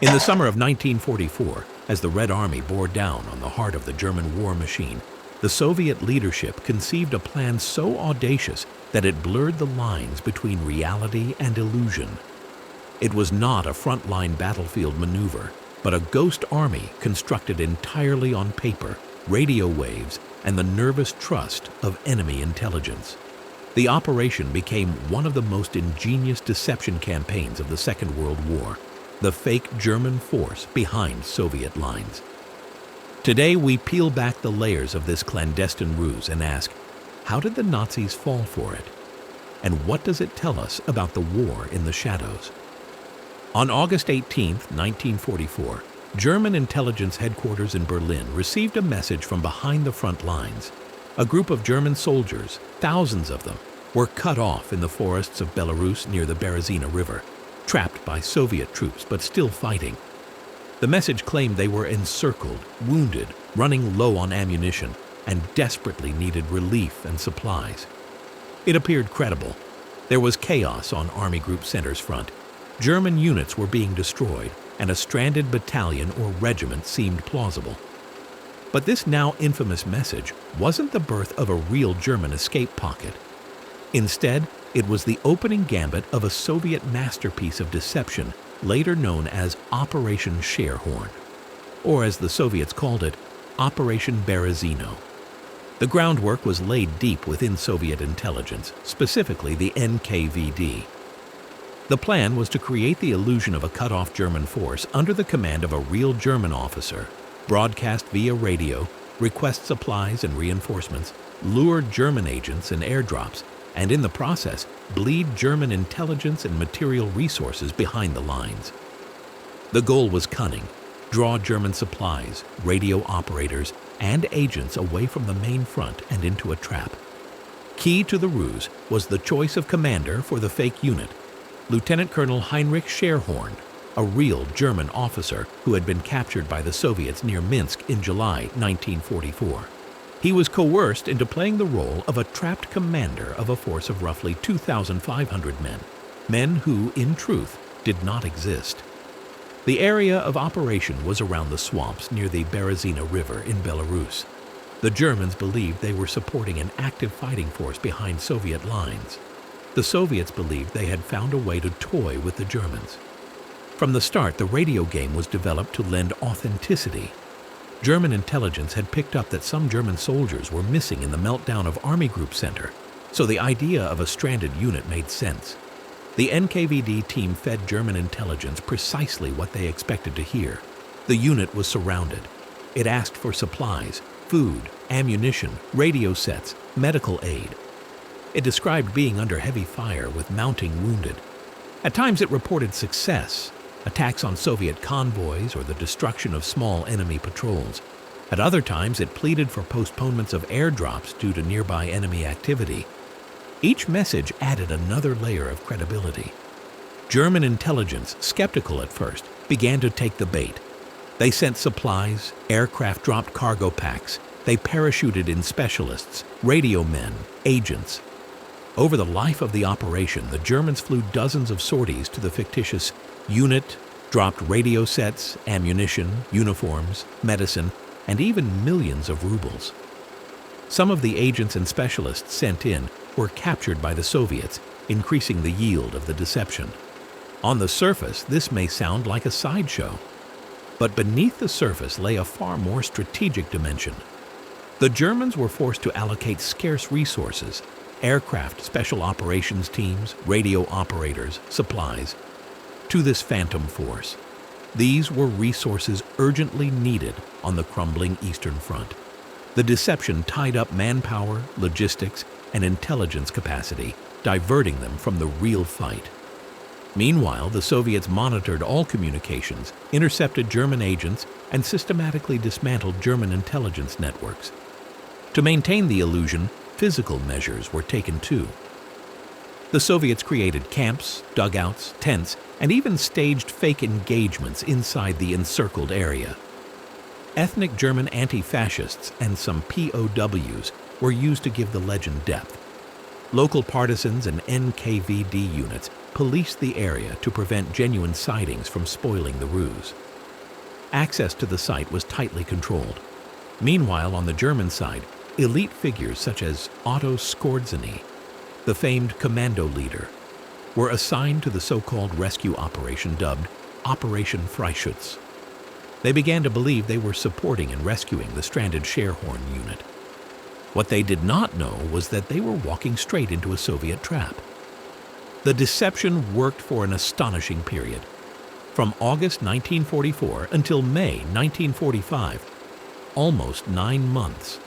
In the summer of 1944, as the Red Army bore down on the heart of the German war machine, the Soviet leadership conceived a plan so audacious that it blurred the lines between reality and illusion. It was not a frontline battlefield maneuver, but a ghost army constructed entirely on paper, radio waves, and the nervous trust of enemy intelligence. The operation became one of the most ingenious deception campaigns of the Second World War, the fake German force behind Soviet lines. Today, we peel back the layers of this clandestine ruse and ask, how did the Nazis fall for it? And what does it tell us about the war in the shadows? On August 18, 1944, German intelligence headquarters in Berlin received a message from behind the front lines. A group of German soldiers, thousands of them, were cut off in the forests of Belarus near the Berezino River, trapped by Soviet troops but still fighting. The message claimed they were encircled, wounded, running low on ammunition, and desperately needed relief and supplies. It appeared credible. There was chaos on Army Group Center's front. German units were being destroyed, and a stranded battalion or regiment seemed plausible. But this now infamous message wasn't the birth of a real German escape pocket. Instead, it was the opening gambit of a Soviet masterpiece of deception, later known as Operation Scherhorn, or as the Soviets called it, Operation Berezino. The groundwork was laid deep within Soviet intelligence, specifically the NKVD. The plan was to create the illusion of a cut-off German force under the command of a real German officer, broadcast via radio, request supplies and reinforcements, lure German agents and airdrops, and in the process, bleed German intelligence and material resources behind the lines. The goal was cunning: draw German supplies, radio operators, and agents away from the main front and into a trap. Key to the ruse was the choice of commander for the fake unit, Lieutenant Colonel Heinrich Scherhorn, a real German officer who had been captured by the Soviets near Minsk in July 1944. He was coerced into playing the role of a trapped commander of a force of roughly 2,500 men who, in truth, did not exist. The area of operation was around the swamps near the Berezino River in Belarus. The Germans believed they were supporting an active fighting force behind Soviet lines. The Soviets believed they had found a way to toy with the Germans. From the start, the radio game was developed to lend authenticity. German intelligence had picked up that some German soldiers were missing in the meltdown of Army Group Center, so the idea of a stranded unit made sense. The NKVD team fed German intelligence precisely what they expected to hear. The unit was surrounded. It asked for supplies, food, ammunition, radio sets, medical aid. It described being under heavy fire with mounting wounded. At times it reported success, attacks on Soviet convoys or the destruction of small enemy patrols. At other times it pleaded for postponements of airdrops due to nearby enemy activity. Each message added another layer of credibility. German intelligence, skeptical at first, began to take the bait. They sent supplies, aircraft dropped cargo packs, they parachuted in specialists, radio men, agents. Over the life of the operation, the Germans flew dozens of sorties to the fictitious unit, dropped radio sets, ammunition, uniforms, medicine, and even millions of rubles. Some of the agents and specialists sent in were captured by the Soviets, increasing the yield of the deception. On the surface, this may sound like a sideshow, but beneath the surface lay a far more strategic dimension. The Germans were forced to allocate scarce resources: aircraft, special operations teams, radio operators, supplies, to this phantom force. These were resources urgently needed on the crumbling Eastern Front. The deception tied up manpower, logistics, and intelligence capacity, diverting them from the real fight. Meanwhile, the Soviets monitored all communications, intercepted German agents, and systematically dismantled German intelligence networks. To maintain the illusion, physical measures were taken too. The Soviets created camps, dugouts, tents, and even staged fake engagements inside the encircled area. Ethnic German anti-fascists and some POWs were used to give the legend depth. Local partisans and NKVD units policed the area to prevent genuine sightings from spoiling the ruse. Access to the site was tightly controlled. Meanwhile, on the German side, elite figures such as Otto Skorzeny, the famed commando leader, were assigned to the so-called rescue operation dubbed Operation Freischütz. They began to believe they were supporting and rescuing the stranded Scherhorn unit. What they did not know was that they were walking straight into a Soviet trap. The deception worked for an astonishing period. From August 1944 until May 1945, almost 9 months.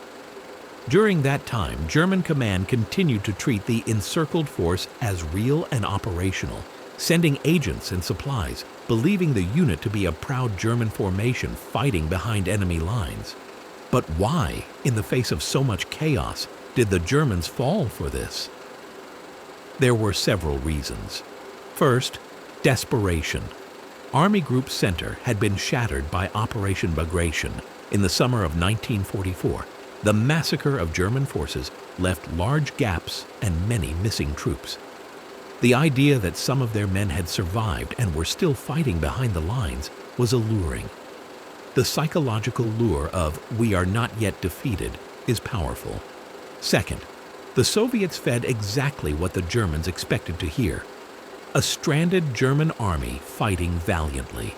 During that time, German command continued to treat the encircled force as real and operational, sending agents and supplies, believing the unit to be a proud German formation fighting behind enemy lines. But why, in the face of so much chaos, did the Germans fall for this? There were several reasons. First, desperation. Army Group Center had been shattered by Operation Berezino in the summer of 1944. The massacre of German forces left large gaps and many missing troops. The idea that some of their men had survived and were still fighting behind the lines was alluring. The psychological lure of "we are not yet defeated" is powerful. Second, the Soviets fed exactly what the Germans expected to hear: a stranded German army fighting valiantly.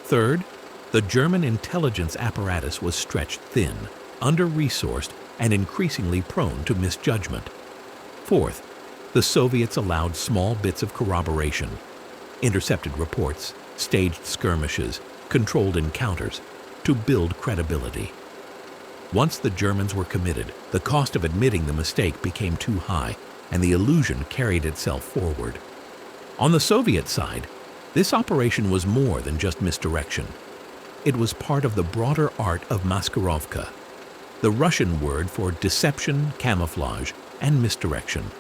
Third, the German intelligence apparatus was stretched thin, under-resourced, and increasingly prone to misjudgment. Fourth, the Soviets allowed small bits of corroboration, intercepted reports, staged skirmishes, controlled encounters, to build credibility. Once the Germans were committed, the cost of admitting the mistake became too high, and the illusion carried itself forward. On the Soviet side, this operation was more than just misdirection. It was part of the broader art of maskirovka, the Russian word for deception, camouflage, and misdirection.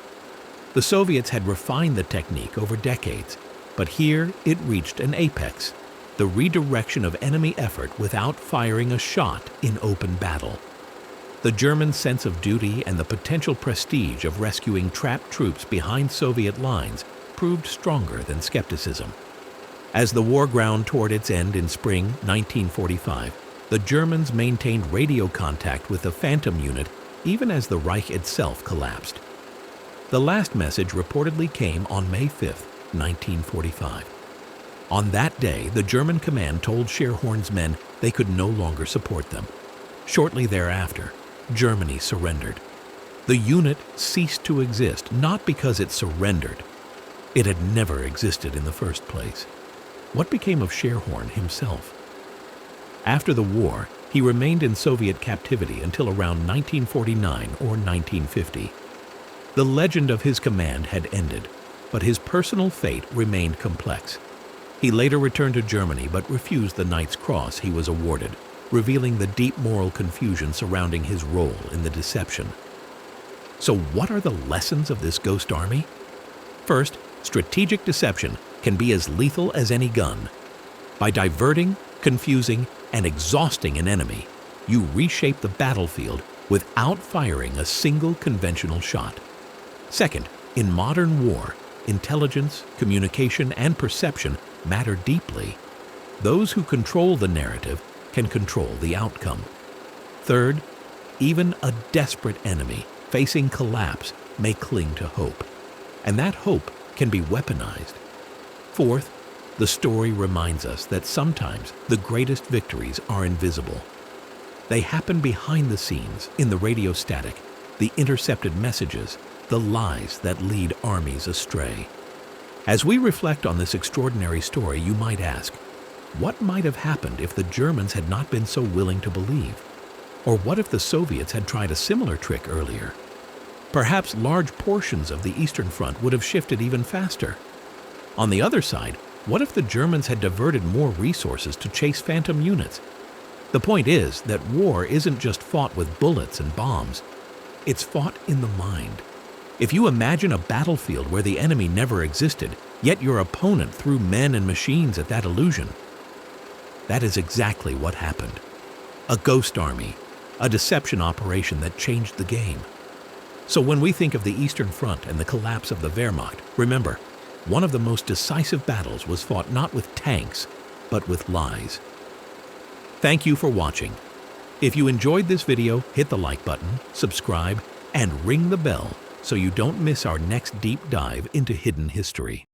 The Soviets had refined the technique over decades, but here it reached an apex: the redirection of enemy effort without firing a shot in open battle. The German sense of duty and the potential prestige of rescuing trapped troops behind Soviet lines proved stronger than skepticism. As the war ground toward its end in spring 1945, the Germans maintained radio contact with the Phantom unit even as the Reich itself collapsed. The last message reportedly came on May 5, 1945. On that day, the German command told Scherhorn's men they could no longer support them. Shortly thereafter, Germany surrendered. The unit ceased to exist not because it surrendered. It had never existed in the first place. What became of Scherhorn himself? After the war, he remained in Soviet captivity until around 1949 or 1950. The legend of his command had ended, but his personal fate remained complex. He later returned to Germany but refused the Knight's Cross he was awarded, revealing the deep moral confusion surrounding his role in the deception. So what are the lessons of this ghost army? First, strategic deception can be as lethal as any gun. By diverting, confusing, and exhausting an enemy, you reshape the battlefield without firing a single conventional shot. Second, in modern war, intelligence, communication, and perception matter deeply. Those who control the narrative can control the outcome. Third, even a desperate enemy facing collapse may cling to hope, and that hope can be weaponized. Fourth, the story reminds us that sometimes the greatest victories are invisible. They happen behind the scenes, in the radio static, the intercepted messages, the lies that lead armies astray. As we reflect on this extraordinary story, you might ask, what might have happened if the Germans had not been so willing to believe? Or what if the Soviets had tried a similar trick earlier? Perhaps large portions of the Eastern Front would have shifted even faster. On the other side, what if the Germans had diverted more resources to chase Phantom units? The point is that war isn't just fought with bullets and bombs. It's fought in the mind. If you imagine a battlefield where the enemy never existed, yet your opponent threw men and machines at that illusion, that is exactly what happened. A ghost army, a deception operation that changed the game. So when we think of the Eastern Front and the collapse of the Wehrmacht, remember, one of the most decisive battles was fought not with tanks, but with lies. Thank you for watching. If you enjoyed this video, hit the like button, subscribe, and ring the bell so you don't miss our next deep dive into hidden history.